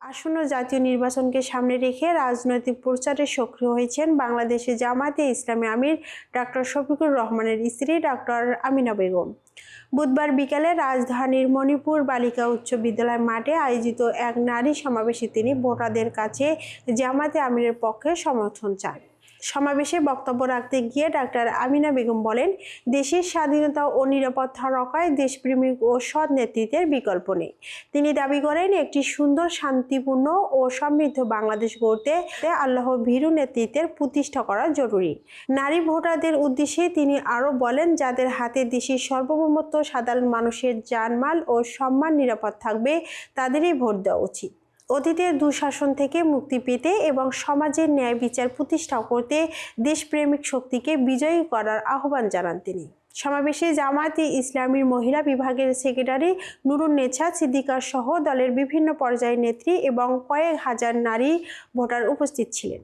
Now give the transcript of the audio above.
আসন্ন জাতীয় নির্বাচনকে সামনে রেখে রাজনৈতিক প্রচারে সক্রিয় হয়েছেন বাংলাদেশের জামায়াতে ইসলামী আমির ডক্টর শফিকুর রহমানের স্ত্রী ডক্টর আমিনা বেগম। বুধবার বিকেলে রাজধানীর মণিপুর বালিকা উচ্চ বিদ্যালয় মাঠে আয়োজিত এক নারী সমাবেশে তিনি ভোটারদের কাছে জামায়াতে আমিরের পক্ষে সমর্থন চান। সমাবেশে বক্তব্য রাখতে গিয়ে ডক্টর আমিনা বেগম বলেন, দেশের স্বাধীনতা ও নিরাপত্তা রক্ষায় দেশপ্রেমিক ও সৎ নেতৃত্বের বিকল্প নেই। তিনি দাবি করেন, একটি সুন্দর, শান্তিপূর্ণ ও সমৃদ্ধ বাংলাদেশ গড়তে আল্লাহ ভীরু নেতৃত্বের প্রতিষ্ঠা করা জরুরি। নারী ভোটারদের উদ্দেশ্যে তিনি আরও বলেন, যাদের হাতে দেশের সার্বভৌমত্ব, সাধারণ মানুষের জানমাল ও সম্মান নিরাপদ থাকবে, তাদেরই ভোট দেওয়া উচিত। অতীতের দুঃশাসন থেকে মুক্তি পেতে এবং সমাজের ন্যায় বিচার প্রতিষ্ঠা করতে দেশপ্রেমিক শক্তিকে বিজয়ী করার আহ্বান জানান তিনি। সমাবেশে জামায়াতে ইসলামীর মহিলা বিভাগের সেক্রেটারি নুরুন্নেছা সিদ্দিকা সহ দলের বিভিন্ন পর্যায়ের নেত্রী এবং কয়েক হাজার নারী ভোটার উপস্থিত ছিলেন।